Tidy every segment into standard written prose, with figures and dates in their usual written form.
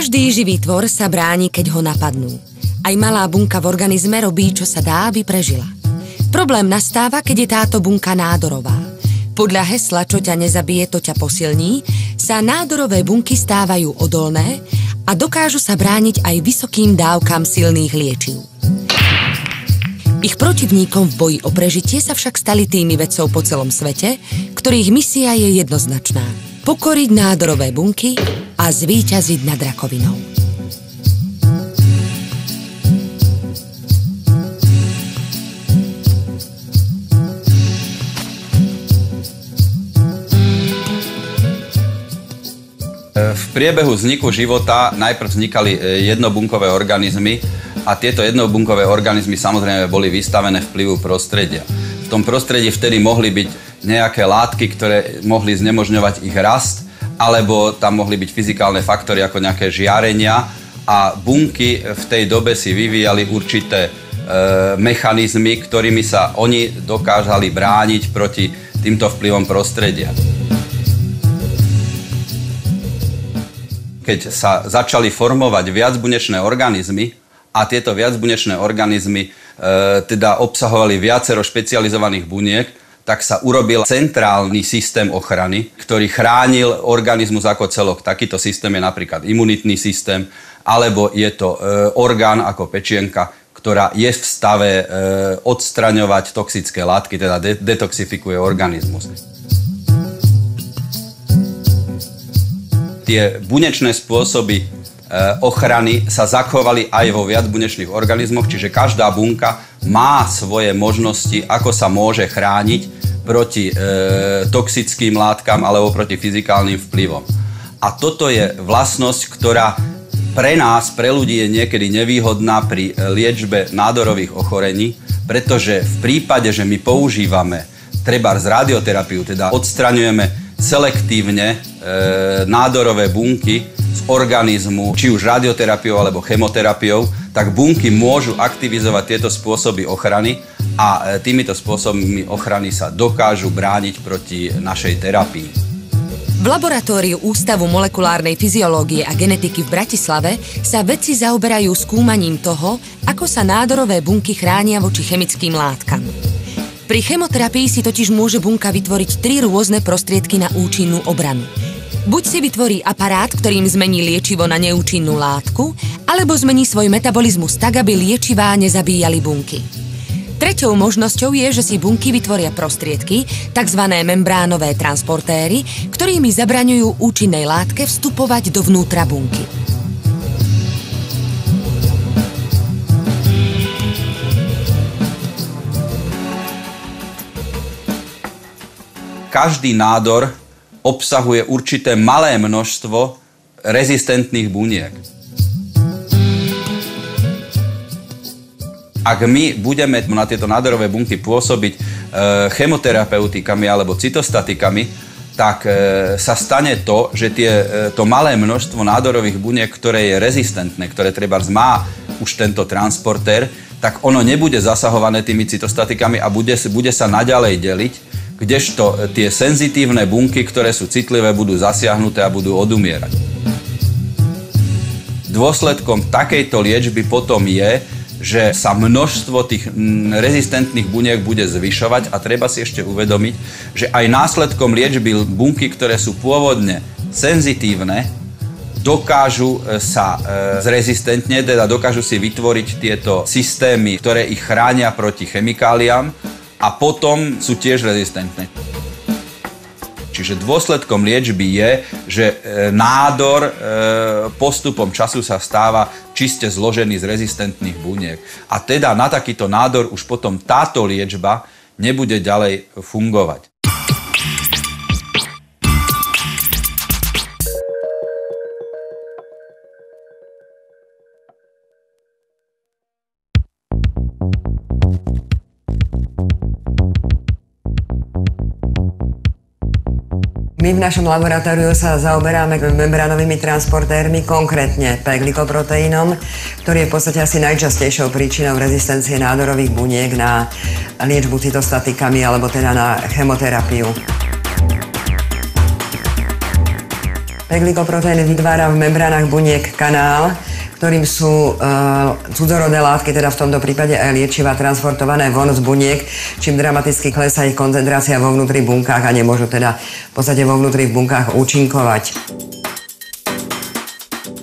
Každý živý tvor sa bráni, keď ho napadnú. Aj malá bunka v organizme robí, čo sa dá, aby prežila. Problém nastáva, keď je táto bunka nádorová. Podľa hesla, čo ťa nezabije, to ťa posilní, sa nádorové bunky stávajú odolné a dokážu sa brániť aj vysokým dávkam silných liečiv. Ich protivníkom v boji o prežitie sa však stali týmy vedcov po celom svete, ktorých misia je jednoznačná. Pokoriť nádorové bunky a zvíťaziť nad rakovinou. V priebehu vzniku života najprv vznikali jednobunkové organizmy a tieto jednobunkové organizmy samozrejme boli vystavené vplyvu prostredia. V tom prostredí vtedy mohli byť nejaké látky, ktoré mohli znemožňovať ich rast, alebo tam mohli byť fyzikálne faktory ako nejaké žiarenia a bunky v tej dobe si vyvíjali určité mechanizmy, ktorými sa oni dokázali brániť proti týmto vplyvom prostredia. Keď sa začali formovať viacbunečné organizmy a tieto viacbunečné organizmy teda obsahovali viacero špecializovaných buniek, tak sa urobil centrálny systém ochrany, ktorý chránil organizmus ako celok. Takýto systém je napríklad imunitný systém, alebo je to orgán ako pečienka, ktorá je v stave odstraňovať toxické látky, teda detoxifikuje organizmus. Tie bunečné spôsoby ochrany sa zachovali aj vo viacbunečných organizmoch, čiže každá bunka má svoje možnosti, ako sa môže chrániť proti toxickým látkam alebo proti fyzikálnym vplyvom. A toto je vlastnosť, ktorá pre nás, pre ľudí je niekedy nevýhodná pri liečbe nádorových ochorení, pretože v prípade, že my používame trebárs radioterapiu, teda odstraňujeme selektívne nádorové bunky z organizmu, či už radioterapiou alebo chemoterapiou, tak bunky môžu aktivizovať tieto spôsoby ochrany a týmito spôsobmi ochrany sa dokážu brániť proti našej terapii. V laboratóriu Ústavu molekulárnej fyziológie a genetiky v Bratislave sa vedci zaoberajú skúmaním toho, ako sa nádorové bunky chránia voči chemickým látkam. Pri chemoterapii si totiž môže bunka vytvoriť 3 rôzne prostriedky na účinnú obranu. Buď si vytvorí aparát, ktorým zmení liečivo na neúčinnú látku, alebo zmení svoj metabolizmus tak, aby liečivá nezabíjali bunky. Treťou možnosťou je, že si bunky vytvoria prostriedky, tzv. Membránové transportéry, ktorými zabraňujú účinnej látke vstupovať dovnútra bunky. Každý nádor obsahuje určité malé množstvo rezistentných buniek. Ak my budeme na tieto nádorové bunky pôsobiť chemoterapeutikami alebo cytostatikami, tak sa stane to, že to malé množstvo nádorových buniek, ktoré je rezistentné, ktoré trebárs má už tento transportér, tak ono nebude zasahované tými cytostatikami a bude sa naďalej deliť, kdežto tie senzitívne bunky, ktoré sú citlivé, budú zasiahnuté a budú odumierať. Dôsledkom takejto liečby potom je, že sa množstvo tých rezistentných buniek bude zvyšovať a treba si ešte uvedomiť, že aj následkom liečby bunky, ktoré sú pôvodne senzitívne, dokážu sa zrezistentne, teda dokážu si vytvoriť tieto systémy, ktoré ich chránia proti chemikáliám, a potom sú tiež rezistentné. Čiže dôsledkom liečby je, že nádor postupom času sa stáva čiste zložený z rezistentných buniek. A teda na takýto nádor už potom táto liečba nebude ďalej fungovať. My v našom laboratóriu sa zaoberáme membránovými transportérmi, konkrétne P-glykoproteínom, ktorý je v podstate asi najčastejšou príčinou rezistencie nádorových buniek na liečbu cytostatikami alebo teda na chemoterapiu. P-glykoproteín vytvára v membránach buniek kanál, ktorým sú cudzorodé látky, teda v tomto prípade aj liečiva, transportované von z buniek, čím dramaticky klesá ich koncentrácia vo vnútri bunkách a nemôžu teda v podstate vo vnútri v bunkách účinkovať.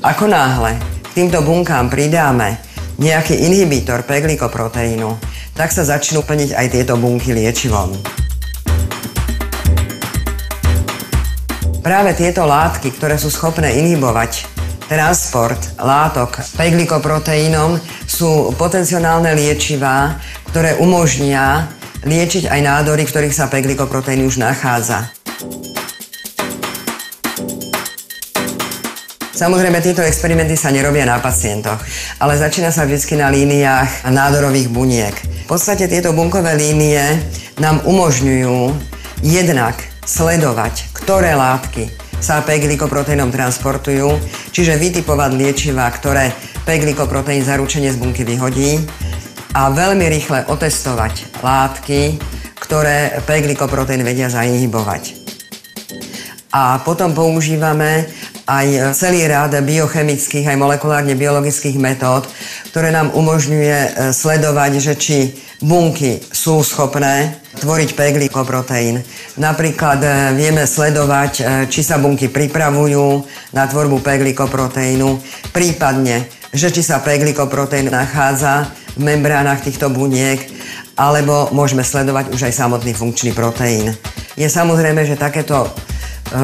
Ako náhle k týmto bunkám pridáme nejaký inhibitor P-glykoproteínu, tak sa začnú plniť aj tieto bunky liečivom. Práve tieto látky, ktoré sú schopné inhibovať transport látok P-glykoproteínom, sú potenciálne liečivá, ktoré umožnia liečiť aj nádory, v ktorých sa P-glykoproteín už nachádza. Samozrejme, tieto experimenty sa nerobia na pacientoch, ale začína sa vždy na líniách nádorových buniek. V podstate tieto bunkové línie nám umožňujú jednak sledovať, ktoré látky sa P-glykoproteínom transportujú, čiže vytipovať liečivá, ktoré P-glykoproteín zaručene z bunky vyhodí a veľmi rýchle otestovať látky, ktoré P-glykoproteín vedia zainhibovať. A potom používame aj celý rád biochemických, aj molekulárne biologických metód, ktoré nám umožňuje sledovať, že či bunky sú schopné tvoriť P-glykoproteín. Napríklad vieme sledovať, či sa bunky pripravujú na tvorbu P-glykoproteínu, prípadne, že či sa P-glykoproteín nachádza v membránach týchto buniek, alebo môžeme sledovať už aj samotný funkčný proteín. Je samozrejme, že takéto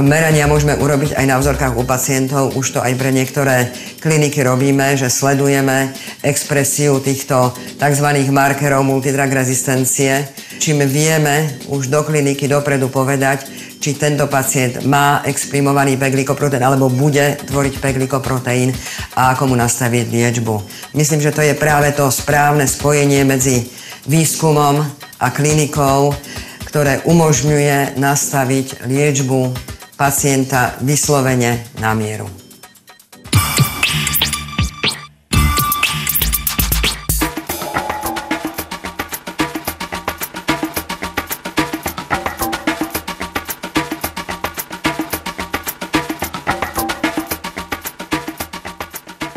merania môžeme urobiť aj na vzorkách u pacientov, už to aj pre niektoré kliniky robíme, že sledujeme expresiu týchto tzv. Markerov multidrug rezistencie, čím vieme už do kliniky dopredu povedať, či tento pacient má exprimovaný P-glykoproteín alebo bude tvoriť P-glykoproteín a ako mu nastaviť liečbu. Myslím, že to je práve to správne spojenie medzi výskumom a klinikou, ktoré umožňuje nastaviť liečbu pacienta vyslovene na mieru.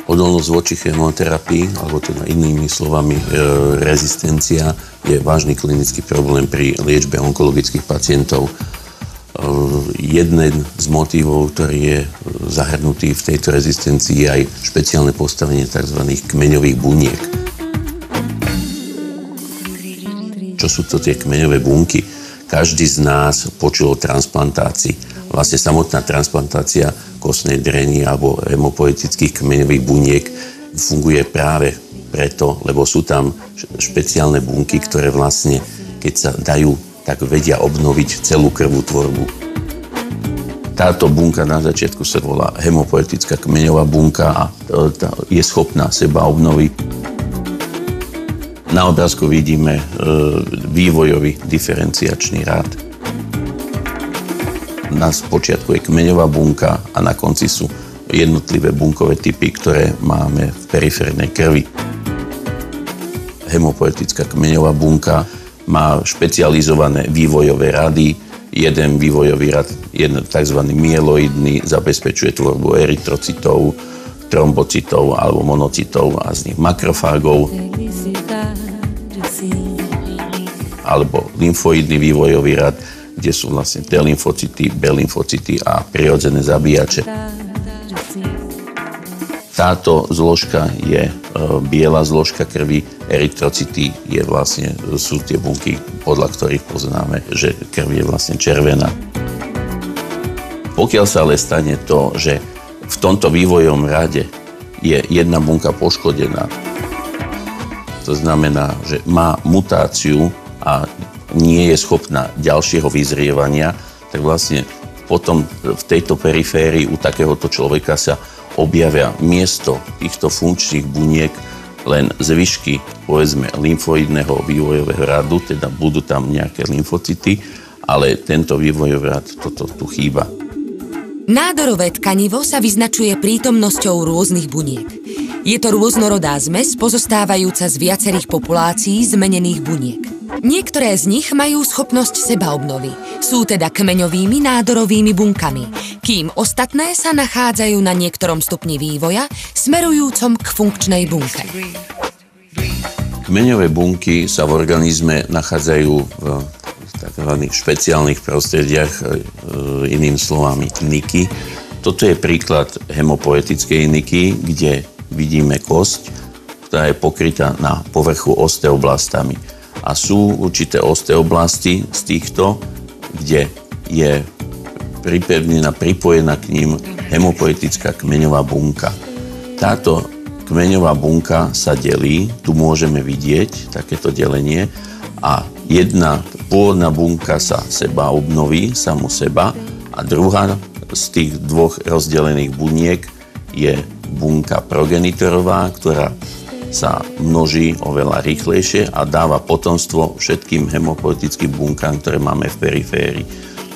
Odolnosť voči chemoterapii, alebo teda inými slovami rezistencia, je vážny klinický problém pri liečbe onkologických pacientov. Jeden z motívov, ktorý je zahrnutý v tejto rezistencii, je aj špeciálne postavenie tzv. Kmeňových buniek. Čo sú to tie kmeňové bunky? Každý z nás počul o transplantácii. Vlastne samotná transplantácia kostnej dreny alebo hemopoetických kmeňových buniek funguje práve preto, lebo sú tam špeciálne bunky, ktoré vlastne, keď sa dajú, tak vedia obnoviť celú krvnú tvorbu. Táto bunka na začiatku sa volá hemopoetická kmeňová bunka a je schopná seba obnoviť. Na obrázku vidíme vývojový diferenciačný rád. Na počiatku je kmeňová bunka a na konci sú jednotlivé bunkové typy, ktoré máme v periférnej krvi. Hemopoetická kmeňová bunka má špecializované vývojové rady. Jeden vývojový rad, jeden tzv. Mieloidný, zabezpečuje tvorbu erytrocitov, trombocitov alebo monocitov a z nich makrofágov. Alebo lymfoidný vývojový rad, kde sú vlastne T lymfocity, B lymfocity a prirodzené zabíjače. Táto zložka je biela zložka krvi, erytrocity sú tie bunky, podľa ktorých poznáme, že krv je vlastne červená. Pokiaľ sa ale stane to, že v tomto vývojovom rade je jedna bunka poškodená, to znamená, že má mutáciu a nie je schopná ďalšieho vyzrievania, tak vlastne potom v tejto periférii u takéhoto človeka sa objavia miesto týchto funkčných buniek len zvyšky, povedzme, lymfoidného vývojového radu, teda budú tam nejaké lymfocity, ale tento vývojový rad, toto tu chýba. Nádorové tkanivo sa vyznačuje prítomnosťou rôznych buniek. Je to rôznorodá zmes pozostávajúca z viacerých populácií zmenených buniek. Niektoré z nich majú schopnosť sebaobnovy. Sú teda kmeňovými nádorovými bunkami, kým ostatné sa nachádzajú na niektorom stupni vývoja, smerujúcom k funkčnej bunke. Kmeňové bunky sa v organizme nachádzajú v takzvaných špeciálnych prostrediach, inými slovami niky. Toto je príklad hemopoetickej niky, kde vidíme kosť, ktorá je pokrytá na povrchu osteoblastami. A sú určité osteoblasty z týchto, kde je pripevnená, pripojená k ním hemopoetická kmeňová bunka. Táto kmeňová bunka sa delí, tu môžeme vidieť takéto delenie, a jedna pôvodná bunka sa seba obnoví, samu seba, a druhá z tých dvoch rozdelených buniek je bunka progenitorová, ktorá sa množí oveľa rýchlejšie a dáva potomstvo všetkým hemopoetickým bunkám, ktoré máme v periférii.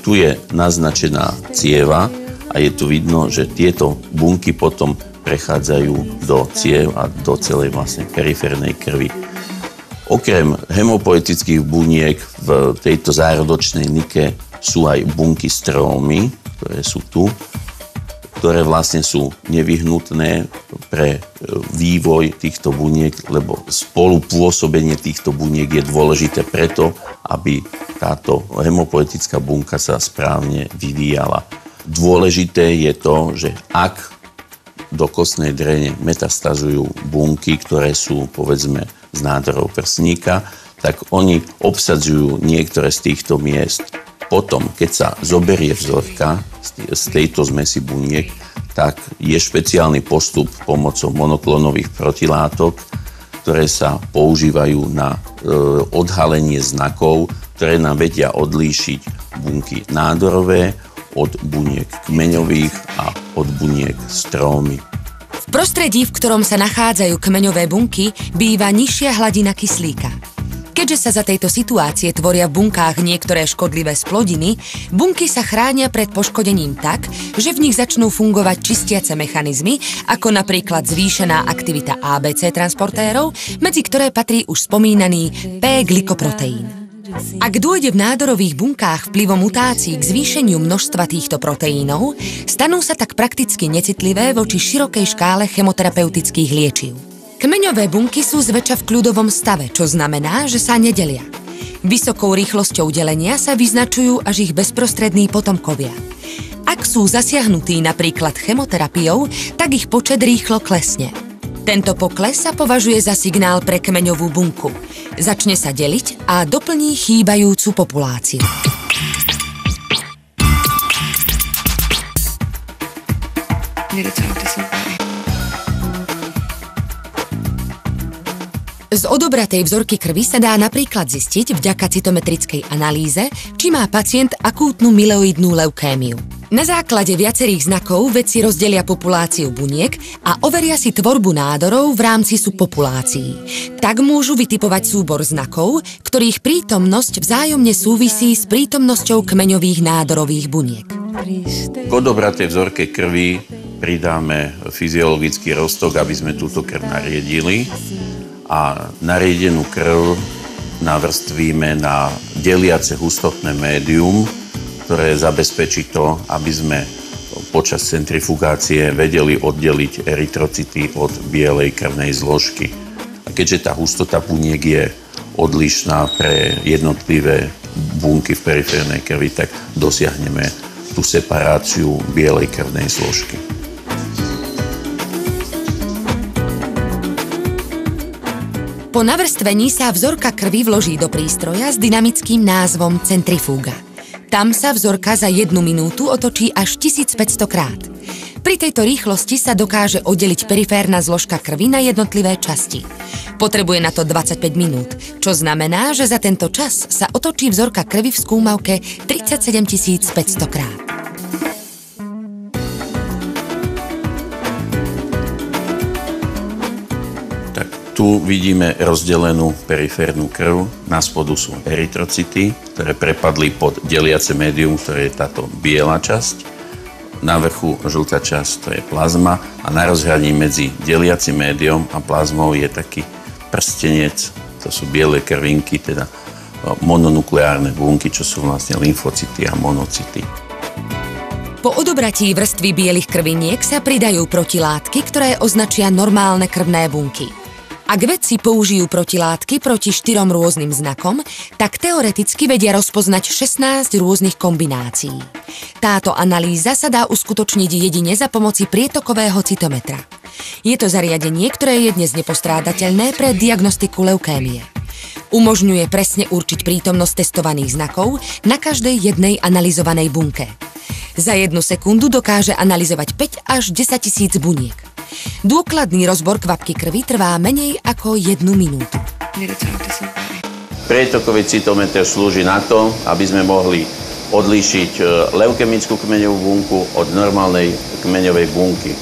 Tu je naznačená cieva a je tu vidno, že tieto bunky potom prechádzajú do ciev a do celej vlastne periférnej krvi. Okrem hemopoetických buniek v tejto zárodočnej nike sú aj bunky strómy, ktoré sú tu, ktoré vlastne sú nevyhnutné pre vývoj týchto buniek, lebo spolupôsobenie týchto buniek je dôležité preto, aby táto hemopoetická bunka sa správne vyvíjala. Dôležité je to, že ak do kostnej drene metastazujú bunky, ktoré sú, povedzme, z nádorov prsníka, tak oni obsadzujú niektoré z týchto miest. Potom, keď sa zoberie vzorka z tejto zmesi buniek, tak je špeciálny postup pomocou monoklonových protilátok, ktoré sa používajú na odhalenie znakov, ktoré nám vedia odlíšiť bunky nádorové od buniek kmeňových a od buniek strómy. V prostredí, v ktorom sa nachádzajú kmeňové bunky, býva nižšia hladina kyslíka. Keďže sa za tejto situácie tvoria v bunkách niektoré škodlivé splodiny, bunky sa chránia pred poškodením tak, že v nich začnú fungovať čistiace mechanizmy, ako napríklad zvýšená aktivita ABC transportérov, medzi ktoré patrí už spomínaný P-glykoproteín. Ak dôjde v nádorových bunkách vplyvom mutácií k zvýšeniu množstva týchto proteínov, stanú sa tak prakticky necitlivé voči širokej škále chemoterapeutických liečiv. Kmeňové bunky sú zväčša v kľudovom stave, čo znamená, že sa nedelia. Vysokou rýchlosťou delenia sa vyznačujú až ich bezprostrední potomkovia. Ak sú zasiahnutí napríklad chemoterapiou, tak ich počet rýchlo klesne. Tento pokles sa považuje za signál pre kmeňovú bunku. Začne sa deliť a doplní chýbajúcu populáciu. Z odobratej vzorky krvi sa dá napríklad zistiť vďaka cytometrickej analýze, či má pacient akútnu myeloidnú leukémiu. Na základe viacerých znakov vedci rozdelia populáciu buniek a overia si tvorbu nádorov v rámci subpopulácií. Tak môžu vytipovať súbor znakov, ktorých prítomnosť vzájomne súvisí s prítomnosťou kmeňových nádorových buniek. K odobratej vzorke krvi pridáme fyziologický roztok, aby sme túto krv nariedili. A nariedenú krv navrstvíme na deliace hustotné médium, ktoré zabezpečí to, aby sme počas centrifugácie vedeli oddeliť erytrocity od bielej krvnej zložky. A keďže tá hustota buniek je odlišná pre jednotlivé bunky v periférnej krvi, tak dosiahneme tú separáciu bielej krvnej zložky. Po navrstvení sa vzorka krvi vloží do prístroja s dynamickým názvom centrifúga. Tam sa vzorka za 1 minútu otočí až 1500 krát. Pri tejto rýchlosti sa dokáže oddeliť periférna zložka krvi na jednotlivé časti. Potrebuje na to 25 minút, čo znamená, že za tento čas sa otočí vzorka krvi v skúmavke 37 500 krát. Tu vidíme rozdelenú periférnu krv. Na spodu sú erytrocity, ktoré prepadli pod deliace médium, ktoré je táto biela časť. Na vrchu žltá časť, to je plazma. A na rozhraní medzi deliacim médium a plazmou je taký prstenec. To sú biele krvinky, teda mononukleárne bunky, čo sú vlastne lymfocyty a monocyty. Po odobratí vrstvy bielých krviniek sa pridajú protilátky, ktoré označia normálne krvné bunky. Ak vedci použijú protilátky proti 4 rôznym znakom, tak teoreticky vedia rozpoznať 16 rôznych kombinácií. Táto analýza sa dá uskutočniť jedine za pomoci prietokového cytometra. Je to zariadenie, ktoré je dnes nepostrádateľné pre diagnostiku leukémie. Umožňuje presne určiť prítomnosť testovaných znakov na každej jednej analyzovanej bunke. Za 1 sekundu dokáže analyzovať 5 až 10 000 buniek. Dôkladný rozbor kvapky krvi trvá menej ako 1 minútu. Prietokový cytometer slúži na to, aby sme mohli odlíšiť leukemickú kmeňovú bunku od normálnej kmeňovej bunky.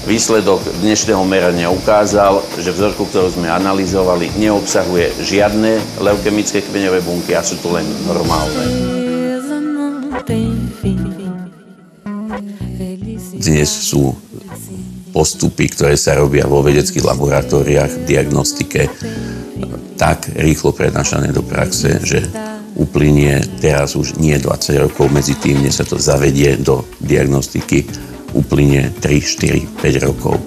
Výsledok dnešného merania ukázal, že vzorku, ktorú sme analyzovali, neobsahuje žiadne leukemické kmeňové bunky a sú tu len normálne. Dnes sú postupy, ktoré sa robia vo vedeckých laboratóriách v diagnostike, tak rýchlo prenášané do praxe, že uplynie teraz už nie 20 rokov, medzi tým, než sa to zavedie do diagnostiky, uplynie 3, 4, 5 rokov.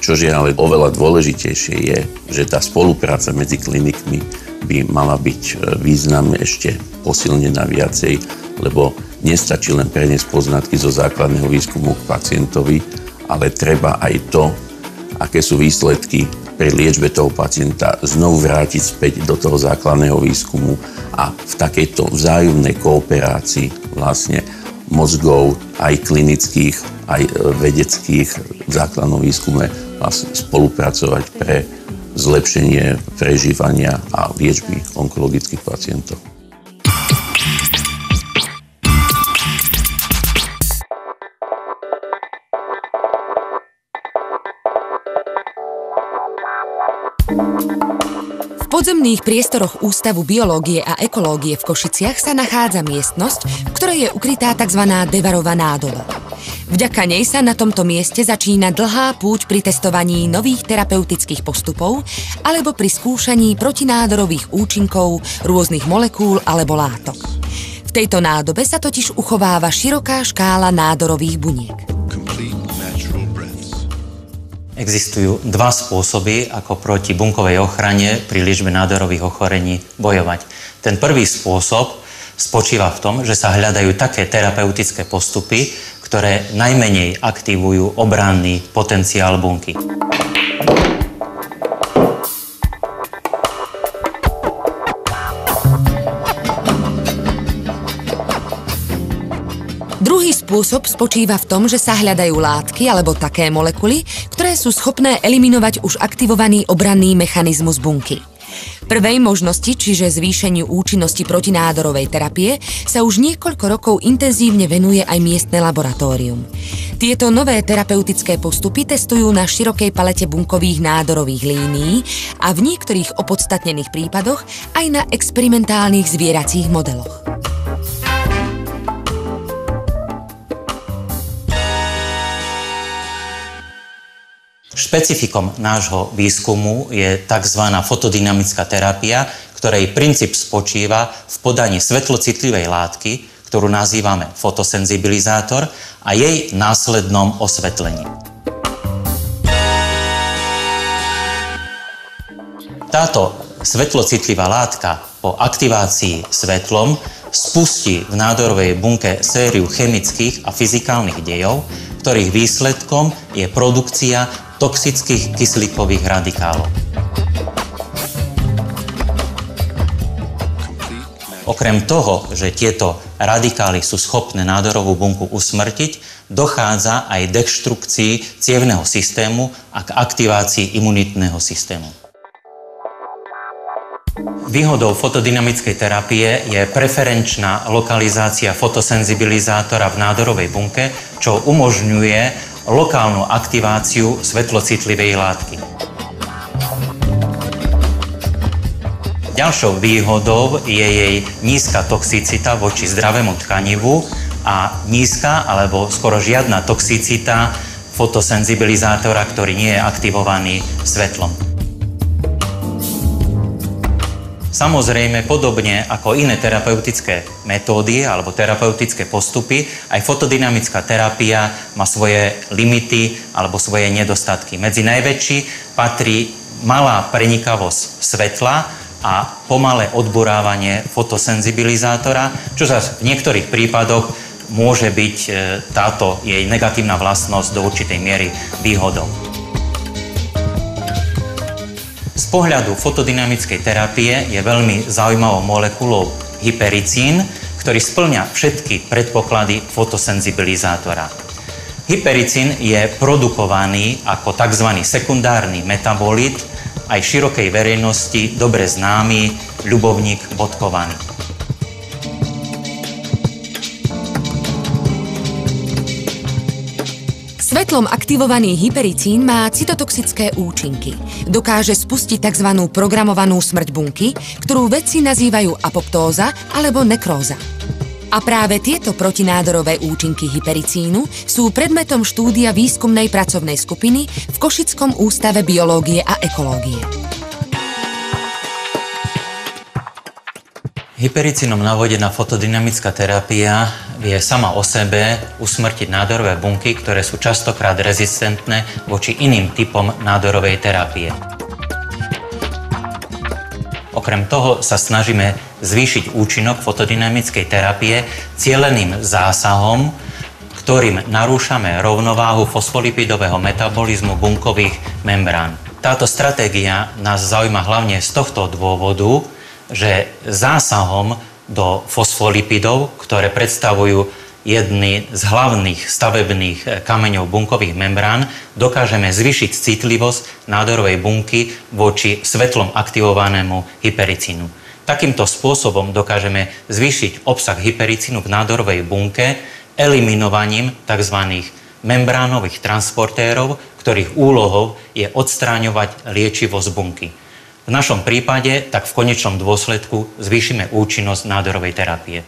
Čože ale oveľa dôležitejšie je, že tá spolupráca medzi klinikmi by mala byť významne ešte posilnená viacej, lebo nestačí len preniesť poznatky zo základného výskumu k pacientovi, ale treba aj to, aké sú výsledky pri liečbe toho pacienta, znovu vrátiť späť do toho základného výskumu a v takejto vzájomnej kooperácii vlastne mozgov, aj klinických, aj vedeckých v základnom výskume vlastne spolupracovať pre zlepšenie prežívania a liečby onkologických pacientov. V podzemných priestoroch Ústavu biológie a ekológie v Košiciach sa nachádza miestnosť, v ktorej je ukrytá tzv. Devarová nádoba. Vďaka nej sa na tomto mieste začína dlhá púť pri testovaní nových terapeutických postupov alebo pri skúšaní protinádorových účinkov rôznych molekúl alebo látok. V tejto nádobe sa totiž uchováva široká škála nádorových buniek. Existujú 2 spôsoby, ako proti bunkovej ochrane pri liečbe nádorových ochorení bojovať. Ten prvý spôsob spočíva v tom, že sa hľadajú také terapeutické postupy, ktoré najmenej aktivujú obranný potenciál bunky. Druhý spôsob spočíva v tom, že sa hľadajú látky alebo také molekuly, ktoré sú schopné eliminovať už aktivovaný obranný mechanizmus bunky. Prvej možnosti, čiže zvýšeniu účinnosti protinádorovej terapie, sa už niekoľko rokov intenzívne venuje aj miestne laboratórium. Tieto nové terapeutické postupy testujú na širokej palete bunkových nádorových línií a v niektorých opodstatnených prípadoch aj na experimentálnych zvieracích modeloch. Špecifikom nášho výskumu je tzv. Fotodynamická terapia, ktorej princíp spočíva v podaní svetlocitlivej látky, ktorú nazývame fotosenzibilizátor, a jej následnom osvetlení. Táto svetlocitlivá látka po aktivácii svetlom spustí v nádorovej bunke sériu chemických a fyzikálnych dejov, ktorých výsledkom je produkcia toxických kyslíkových radikálov. Okrem toho, že tieto radikály sú schopné nádorovú bunku usmrtiť, dochádza aj k deštrukcii cievneho systému a k aktivácii imunitného systému. Výhodou fotodynamickej terapie je preferenčná lokalizácia fotosenzibilizátora v nádorovej bunke, čo umožňuje lokálnu aktiváciu svetlocitlivej látky. Ďalšou výhodou je jej nízka toxicita voči zdravému tkanivu a nízka alebo skoro žiadna toxicita fotosenzibilizátora, ktorý nie je aktivovaný svetlom. Samozrejme, podobne ako iné terapeutické metódy alebo terapeutické postupy, aj fotodynamická terapia má svoje limity alebo svoje nedostatky. Medzi najväčší patrí malá prenikavosť svetla a pomalé odburávanie fotosenzibilizátora, čo sa v niektorých prípadoch môže byť táto jej negatívna vlastnosť do určitej miery výhodou. Z pohľadu fotodynamickej terapie je veľmi zaujímavou molekulou hypericín, ktorý spĺňa všetky predpoklady fotosenzibilizátora. Hypericín je produkovaný ako tzv. Sekundárny metabolit, aj širokej verejnosti dobre známy ľubovník bodkovaný. Svetlom aktivovaný hypericín má cytotoxické účinky. Dokáže spustiť tzv. Programovanú smrť bunky, ktorú vedci nazývajú apoptóza alebo nekróza. A práve tieto protinádorové účinky hypericínu sú predmetom štúdia výskumnej pracovnej skupiny v Košickom ústave biológie a ekológie. Hypericínom navodená fotodynamická terapia vie sama o sebe usmrtiť nádorové bunky, ktoré sú častokrát rezistentné voči iným typom nádorovej terapie. Okrem toho sa snažíme zvýšiť účinok fotodynamickej terapie cieleným zásahom, ktorým narúšame rovnováhu fosfolipidového metabolizmu bunkových membrán. Táto stratégia nás zaujíma hlavne z tohto dôvodu, že zásahom do fosfolipidov, ktoré predstavujú jedny z hlavných stavebných kameňov bunkových membrán, dokážeme zvýšiť citlivosť nádorovej bunky voči svetlom aktivovanému hypericínu. Takýmto spôsobom dokážeme zvýšiť obsah hypericínu v nádorovej bunke eliminovaním tzv. Membránových transportérov, ktorých úlohou je odstráňovať liečivosť bunky. V našom prípade tak v konečnom dôsledku zvýšime účinnosť nádorovej terapie.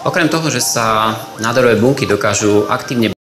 Okrem toho, že sa nádorové bunky dokážu aktívne